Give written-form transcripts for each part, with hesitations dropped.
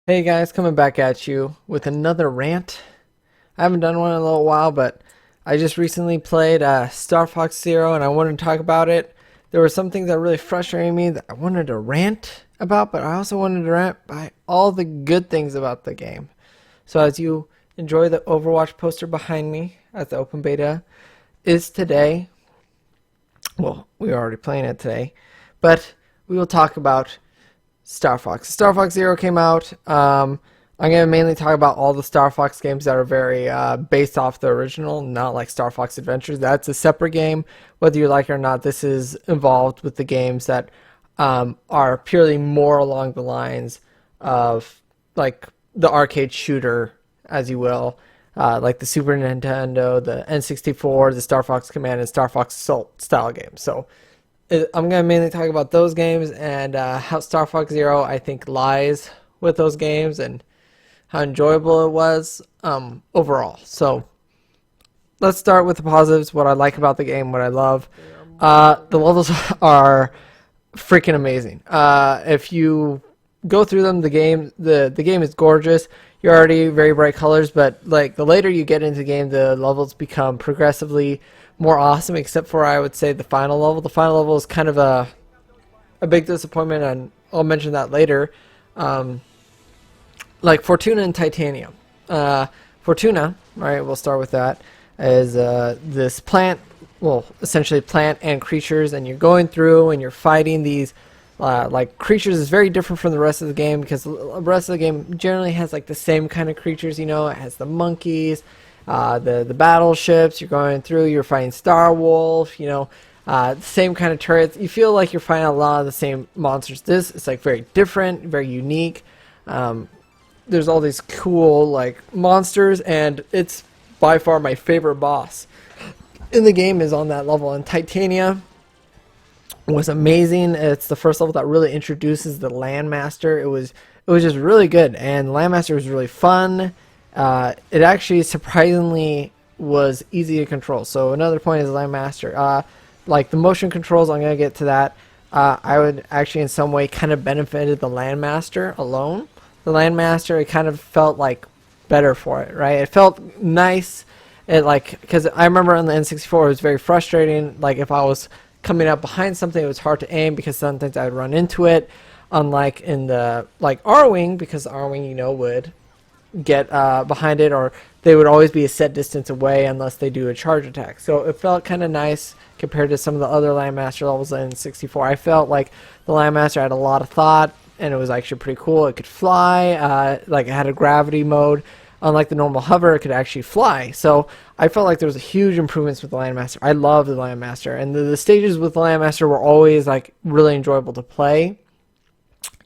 Hey guys, coming back at you with another rant. I haven't done one in a little while, but I just recently played Star Fox Zero and I wanted to talk about it. There were some things that really frustrated me that I wanted to rant about, but I also wanted to rant by all the good things about the game. So as you enjoy the Overwatch poster behind me as the open beta is today, well, we were already playing it today, but we will talk about Star Fox. Star Fox Zero came out. I'm going to mainly talk about all the Star Fox games that are very based off the original, not like Star Fox Adventures. That's a separate game. Whether you like it or not, this is involved with the games that are purely more along the lines of like the arcade shooter, as you will, like the Super Nintendo, the N64, the Star Fox Command, and Star Fox Assault style games. So I'm going to mainly talk about those games and how Star Fox Zero, I think, lies with those games and how enjoyable it was overall. So let's start with the positives, what I like about the game, what I love. The levels are freaking amazing. If you go through them, the game is gorgeous. You're already very bright colors, but like the later you get into the game, the levels become progressively more awesome, except for I would say the final level. The final level is kind of a big disappointment, and I'll mention that later. Like Fortuna and Titanium. Fortuna, right, we'll start with that, is this plant, well, essentially plant and creatures, and you're going through and you're fighting these like creatures. Is very different from the rest of the game because the rest of the game generally has like the same kind of creatures. You know, it has the monkeys, the battleships. You're going through. You're fighting Star Wolf. You know, same kind of turrets. You feel like you're fighting a lot of the same monsters. This is like very different, very unique. There's all these cool like monsters, and it's by far my favorite boss in the game is on that level. And Titania was amazing. It's the first level that really introduces the Landmaster. It was just really good, and Landmaster was really fun. It actually surprisingly was easy to control. So another point is Landmaster. Like the motion controls, I'm gonna get to that. I would actually in some way kind of benefited the Landmaster alone. The Landmaster, it kind of felt like better for it, right? It felt nice. It like, because I remember on the N64 it was very frustrating. Like if I was coming up behind something, it was hard to aim because sometimes I'd run into it. Unlike in the like R-Wing, because R-Wing, you know, would get behind it, or they would always be a set distance away unless they do a charge attack. So it felt kind of nice compared to some of the other Landmaster levels in 64. I felt like the Landmaster had a lot of thought, and it was actually pretty cool. It could fly, like it had a gravity mode. Unlike the normal hover, it could actually fly. So I felt like there was a huge improvements with the Landmaster. I love the Landmaster, and the stages with the Landmaster were always like really enjoyable to play,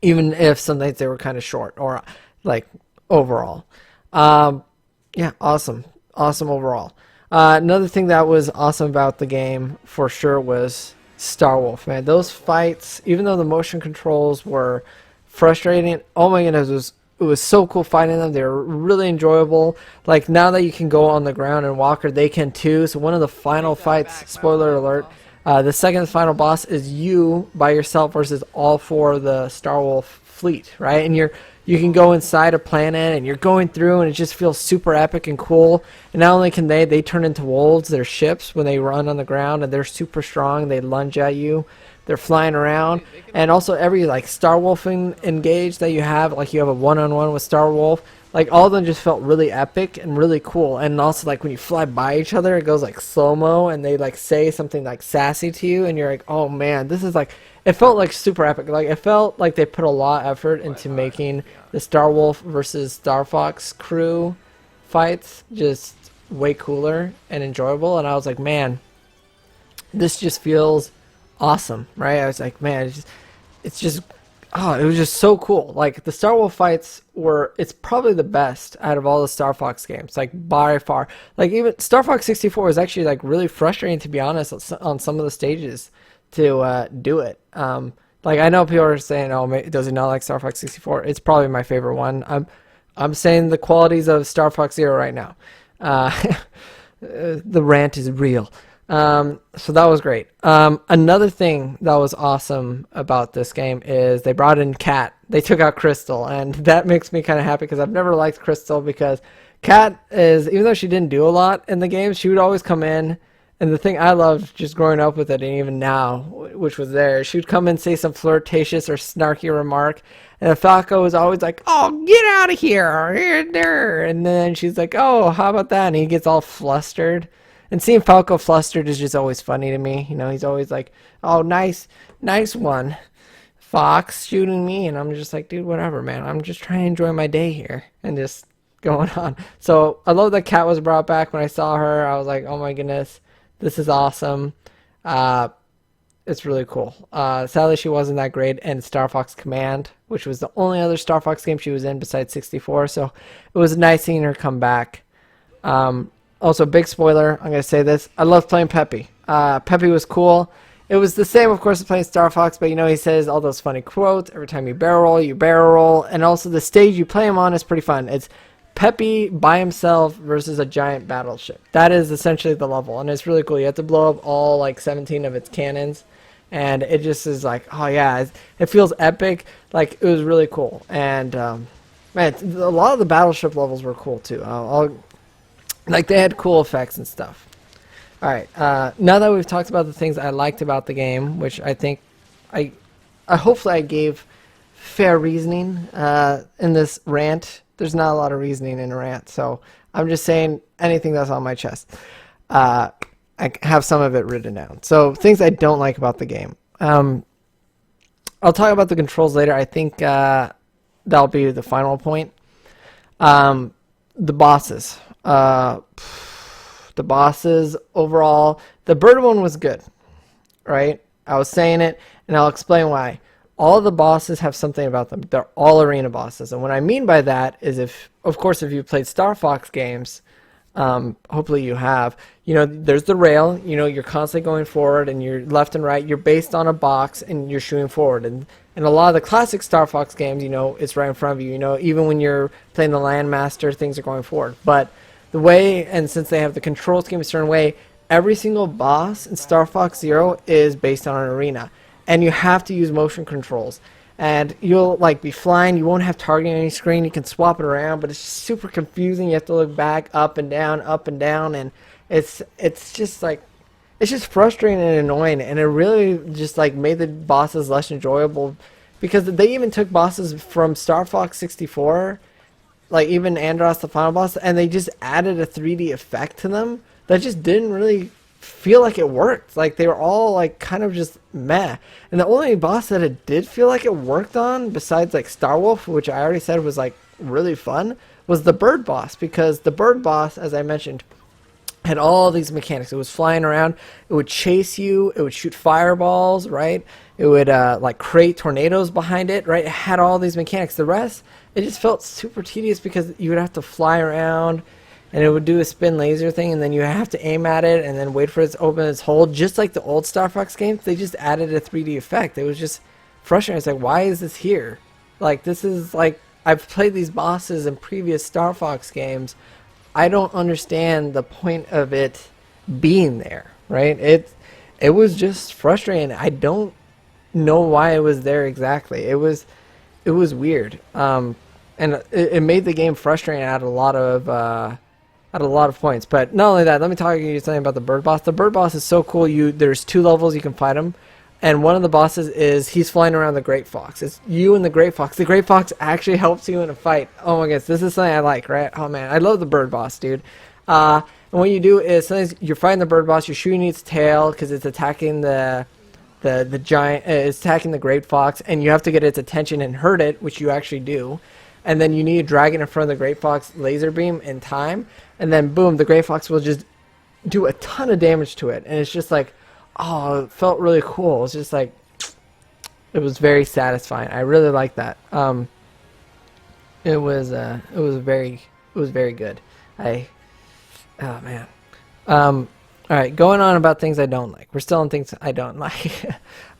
even if sometimes they were kind of short or like overall. Yeah, awesome overall. Another thing that was awesome about the game for sure was Star Wolf. Man, those fights, even though the motion controls were frustrating, oh my goodness, it was so cool fighting them. They were really enjoyable. Like now that you can go on the ground and walk, or they can too. So one of the final fights, spoiler alert, the second final boss is you by yourself versus all four of the Star Wolf fleet, right? And you can go inside a planet and you're going through, and it just feels super epic and cool. And not only can they turn into wolves, their ships, when they run on the ground, and they're super strong. They lunge at you. They're flying around, and also every like Star Wolf engage that you have, like you have a one-on-one with Star Wolf, like all of them just felt really epic and really cool. And also like when you fly by each other, it goes like slow-mo, and they like say something like sassy to you, and you're like, oh man, this is like, it felt like super epic. Like it felt like they put a lot of effort into making the Star Wolf versus Star Fox crew fights just way cooler and enjoyable. And I was like, man, this just feels awesome, right? I was like, man, it's just, oh, it was just so cool. Like the Star Wolf fights it's probably the best out of all the Star Fox games, like by far. Like even Star Fox 64 was actually like really frustrating, to be honest, on some of the stages to do it. Like I know people are saying, oh, does he not like Star Fox 64? It's probably my favorite one. I'm saying the qualities of Star Fox Zero right now. The rant is real. So that was great. Another thing that was awesome about this game is they brought in Cat. They took out Crystal, and that makes me kind of happy because I've never liked Crystal because Cat is, even though she didn't do a lot in the game, she would always come in. And the thing I loved just growing up with it, and even now, which was there, she would come in, say some flirtatious or snarky remark, and Falco was always like, "Oh, get out of here, here, there," and then she's like, "Oh, how about that?" And he gets all flustered. And seeing Falco flustered is just always funny to me. You know, he's always like, "Oh, nice one, Fox shooting me," and I'm just like, "Dude, whatever, man. I'm just trying to enjoy my day here and just going on." So I love that Cat was brought back. When I saw her, I was like, "Oh my goodness. This is awesome." It's really cool. Sadly, she wasn't that great in Star Fox Command, which was the only other Star Fox game she was in besides 64. So it was nice seeing her come back. Also, big spoiler, I'm going to say this. I love playing Peppy. Peppy was cool. It was the same, of course, as playing Star Fox, but you know, he says all those funny quotes. Every time you barrel roll. And also the stage you play him on is pretty fun. It's Peppy by himself versus a giant battleship. That is essentially the level, and it's really cool. You have to blow up all like 17 of its cannons, and it just is like, oh yeah, it feels epic. Like, it was really cool. And man, a lot of the battleship levels were cool too. Like, they had cool effects and stuff. All right, now that we've talked about the things I liked about the game, which I think I hopefully I gave fair reasoning in this rant. There's not a lot of reasoning in a rant, so I'm just saying anything that's on my chest. I have some of it written down. So things I don't like about the game. I'll talk about the controls later. I think that'll be the final point. The bosses. The bosses overall. The bird one was good, right? I was saying it, and I'll explain why. All the bosses have something about them. They're all arena bosses. And what I mean by that is, if you've played Star Fox games, hopefully you have, you know, there's the rail, you know, you're constantly going forward and you're left and right. You're based on a box and you're shooting forward. And in a lot of the classic Star Fox games, you know, it's right in front of you. You know, even when you're playing the Landmaster, things are going forward. But the way, and since they have the control scheme a certain way, every single boss in Star Fox Zero is based on an arena. And you have to use motion controls, and you'll like be flying. You won't have targeting on your screen. You can swap it around, but it's just super confusing. You have to look back, up and down, and it's just like, it's just frustrating and annoying. And it really just like made the bosses less enjoyable, because they even took bosses from Star Fox 64, like even Andros, the final boss, and they just added a 3D effect to them that just didn't really feel like it worked. Like, they were all like kind of just meh. And the only boss that it did feel like it worked on, besides like Star Wolf, which I already said was like really fun, was the bird boss. Because the bird boss, as I mentioned, had all these mechanics. It was flying around, it would chase you, it would shoot fireballs, right? It would like create tornadoes behind it, right? It had all these mechanics. The rest, it just felt super tedious because you would have to fly around, and it would do a spin laser thing, and then you have to aim at it and then wait for it to open its hole. Just like the old Star Fox games, they just added a 3D effect. It was just frustrating. It's like, why is this here? Like, this is like, I've played these bosses in previous Star Fox games. I don't understand the point of it being there, right? It was just frustrating. I don't know why it was there exactly. It was weird. And it made the game frustrating at a lot of points. But not only that, let me talk to you something about the bird boss. The bird boss is so cool. There's 2 levels you can fight him, and one of the bosses is he's flying around the Great Fox. It's you and the Great Fox. The Great Fox actually helps you in a fight. Oh my goodness, this is something I like, right? Oh man, I love the bird boss, dude. And what you do is sometimes you're fighting the bird boss, you're shooting its tail because it's attacking the giant. It's attacking the Great Fox, and you have to get its attention and hurt it, which you actually do. And then you need to drag it in front of the Great Fox laser beam in time, and then boom, the Great Fox will just do a ton of damage to it. And it's just like, oh, it felt really cool. It was just like, it was very satisfying. I really liked that. It was very good. Oh man. All right, going on about things I don't like. We're still on things I don't like.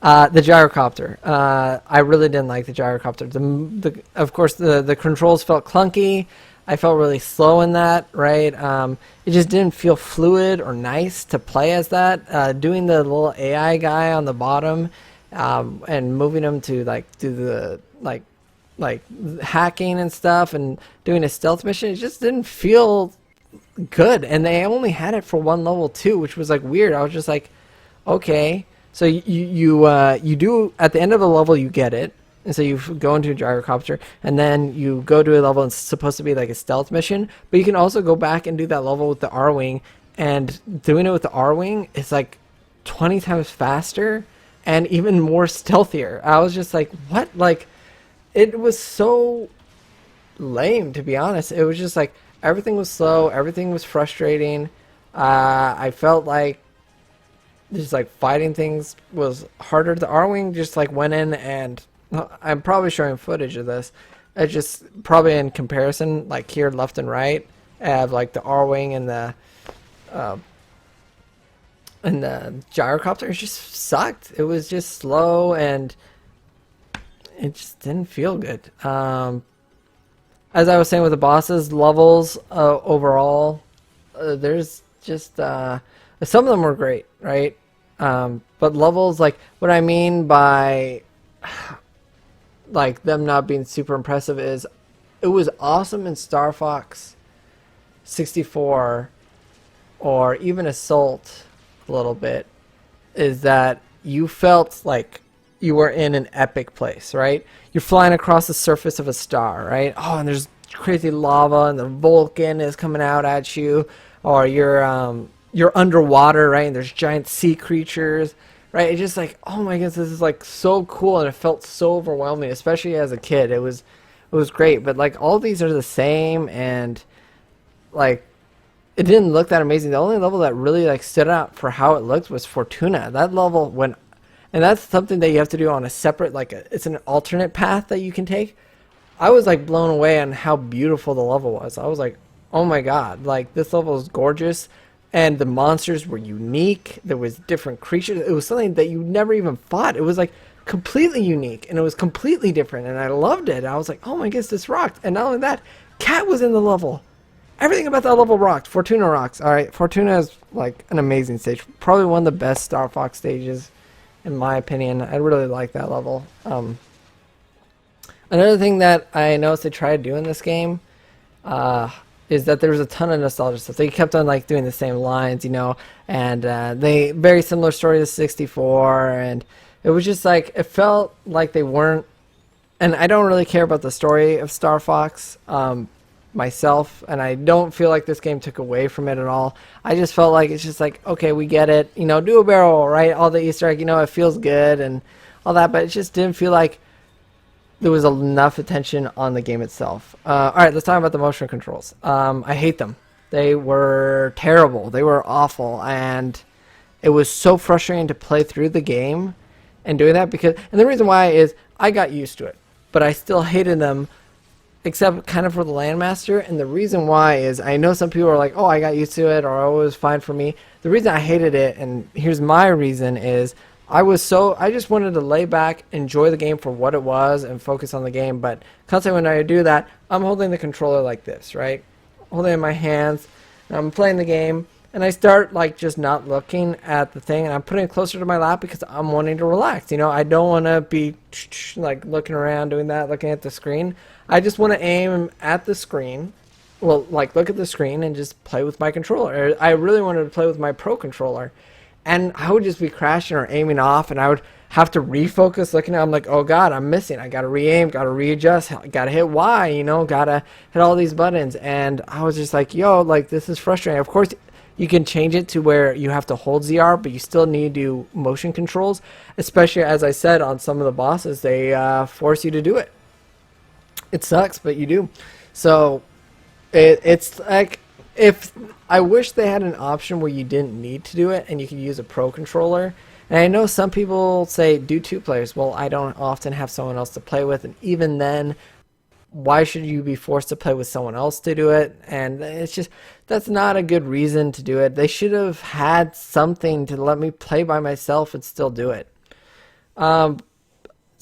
The gyrocopter. I really didn't like the gyrocopter. Of course, the controls felt clunky. I felt really slow in that, right? It just didn't feel fluid or nice to play as that. Doing the little AI guy on the bottom, and moving him to like do the like hacking and stuff and doing a stealth mission, it just didn't feel good. And they only had it for one level too, which was like weird. I was just like, okay. So you do at the end of the level you get it, and so you go into a gyrocopter, and then you go to a level and it's supposed to be like a stealth mission, but you can also go back and do that level with the R-wing, and doing it with the R-wing is like 20 times faster and even more stealthier. I was just like, what? Like, it was so lame, to be honest. It was just like everything was slow, everything was frustrating. I felt like just like fighting things was harder. The R-wing just like went in, and I'm probably showing footage of this. It just probably in comparison, like here left and right, I have like the R-wing uh, and the gyrocopter. It just sucked. It was just slow and it just didn't feel good. As I was saying with the bosses, levels overall, there's just some of them were great, right? But levels, like what I mean by like them not being super impressive is it was awesome in Star Fox 64 or even Assault a little bit, is that you felt like you were in an epic place, right? You're flying across the surface of a star, right? Oh, and there's crazy lava and the volcano is coming out at you, or you're underwater, right? And there's giant sea creatures, right? It's just like, oh my goodness, this is like so cool, and it felt so overwhelming, especially as a kid. It was great, but like all these are the same, and like it didn't look that amazing. The only level that really like stood out for how it looked was Fortuna. That level when, and that's something that you have to do on a separate, like it's an alternate path that you can take. I was like blown away on how beautiful the level was. I was like, oh my god, like this level is gorgeous, and the monsters were unique. There was different creatures. It was something that you never even fought. It was like completely unique, and it was completely different, and I loved it. I was like, oh my goodness, this rocked. And not only that, Cat was in the level. Everything about that level rocked. Fortuna rocks. All right, Fortuna is like an amazing stage. Probably one of the best Star Fox stages, in my opinion. I really like that level. Another thing that I noticed they tried to do in this game is that there was a ton of nostalgia stuff. They kept on like doing the same lines, and they very similar story to 64, and it was just like it felt like they weren't. And I don't really care about the story of Star Fox myself, and I don't feel like this game took away from it at all. I just felt like it's just like, okay, we get it, do a barrel, right? All the Easter egg, it feels good and all that, but it just didn't feel like there was enough attention on the game itself. All right, let's talk about the motion controls. I hate them. They were terrible. They were awful, and it was so frustrating to play through the game and doing that and the reason why is I got used to it, but I still hated them, except kind of for the Landmaster. And the reason why is I know some people are like, oh, I got used to it, or oh, it was fine for me. The reason I hated it, and here's my reason, is I just wanted to lay back, enjoy the game for what it was, and focus on the game. But constantly when I do that, I'm holding the controller like this, right? Holding it in my hands, and I'm playing the game, and I start like just not looking at the thing, and I'm putting it closer to my lap because I'm wanting to relax. I don't want to be like looking around doing that, looking at the screen. I just want to aim at the screen. Well, like look at the screen and just play with my controller. I really wanted to play with my Pro controller, and I would just be crashing or aiming off, and I would have to refocus looking at it. I'm like, oh god, I'm missing. I gotta re-aim, gotta readjust, gotta hit Y, gotta hit all these buttons. And I was just like, yo, like this is frustrating. Of course you can change it to where you have to hold ZR, but you still need to do motion controls, especially as I said on some of the bosses, they force you to do it. It sucks, but you do. So it's like, if I wish they had an option where you didn't need to do it and you could use a Pro controller. And I know some people say do 2 players. Well, I don't often have someone else to play with, and even then, why should you be forced to play with someone else to do it? And it's just, that's not a good reason to do it. They should have had something to let me play by myself and still do it. So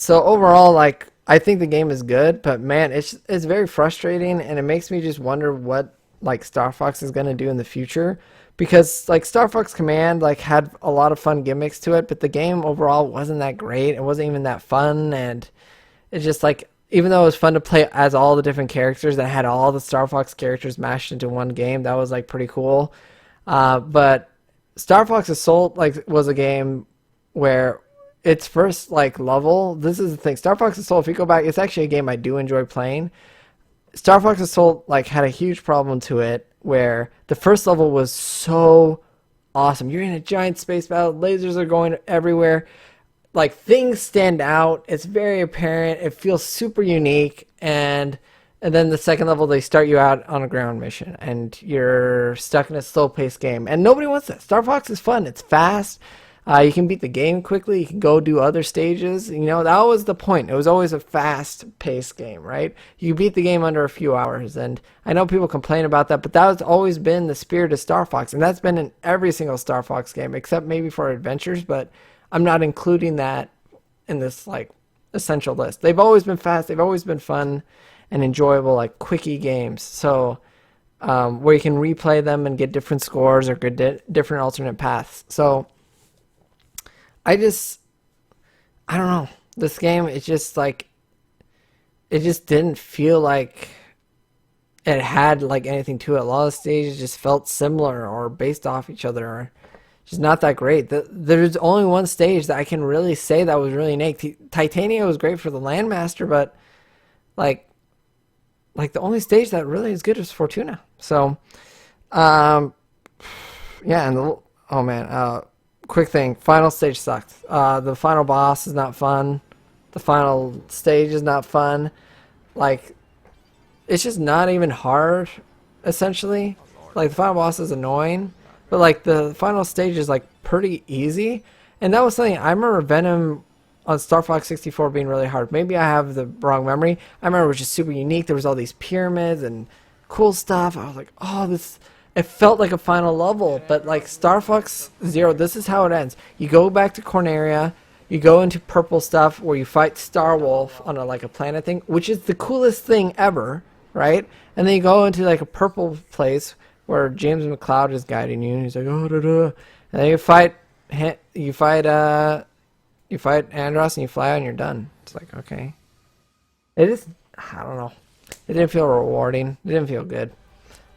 overall, like, I think the game is good, but man, it's very frustrating, and it makes me just wonder what like Star Fox is gonna do in the future, because like Star Fox Command like had a lot of fun gimmicks to it, but the game overall wasn't that great. It wasn't even that fun, and it's just like even though it was fun to play as all the different characters that had all the Star Fox characters mashed into one game, that was like pretty cool. But Star Fox Assault like was a game where its first like level. This is the thing. Star Fox Assault. If you go back, it's actually a game I do enjoy playing. Star Fox Assault like had a huge problem to it where the first level was so awesome. You're in a giant space battle. Lasers are going everywhere. Like things stand out. It's very apparent. It feels super unique, and then the second level they start you out on a ground mission and you're stuck in a slow paced game. And nobody wants that. Star Fox is fun. It's fast. You can beat the game quickly. You can go do other stages. You know, that was the point. It was always a fast paced game, right? You beat the game under a few hours. And I know people complain about that, but that has always been the spirit of Star Fox. And that's been in every single Star Fox game, except maybe for adventures, but I'm not including that in this like essential list. They've always been fast. They've always been fun and enjoyable, like quickie games. So where you can replay them and get different scores or get different alternate paths. So I don't know. This game, it's just like, it just didn't feel like it had like anything to it. A lot of stages just felt similar or based off each other, or just not that great. There's only one stage that I can really say that was really unique. Titania was great for the Landmaster, but like the only stage that really is good is Fortuna. So, yeah, and oh man, quick thing, final stage sucked. The final boss is not fun. The final stage is not fun. Like, it's just not even hard, essentially. Like, the final boss is annoying, but like the final stage is like pretty easy. And that was something I remember Venom on Star Fox 64 being really hard. Maybe I have the wrong memory. I remember it was just super unique. There was all these pyramids and cool stuff. I was like, oh, this, it felt like a final level. But like Star Fox Zero, this is how it ends. You go back to Corneria, you go into purple stuff where you fight Star Wolf on a like a planet thing, which is the coolest thing ever, right? And then you go into like a purple place where James McCloud is guiding you, and he's like, oh, da, da. And then you fight Andros and you fly out and you're done. It's like, okay. It is, I don't know. It didn't feel rewarding. It didn't feel good.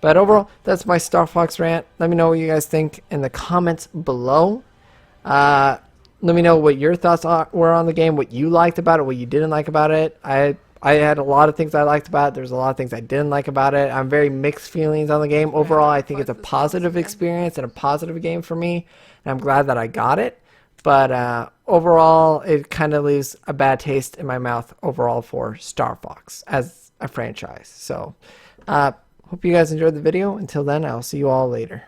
But overall, that's my Star Fox rant. Let me know what you guys think in the comments below. Let me know what your thoughts were on the game, what you liked about it, what you didn't like about it. I had a lot of things I liked about it. There's a lot of things I didn't like about it. I'm very mixed feelings on the game. Overall, I think it's a positive experience and a positive game for me. And I'm glad that I got it. But overall, it kind of leaves a bad taste in my mouth overall for Star Fox as a franchise. So, hope you guys enjoyed the video. Until then, I'll see you all later.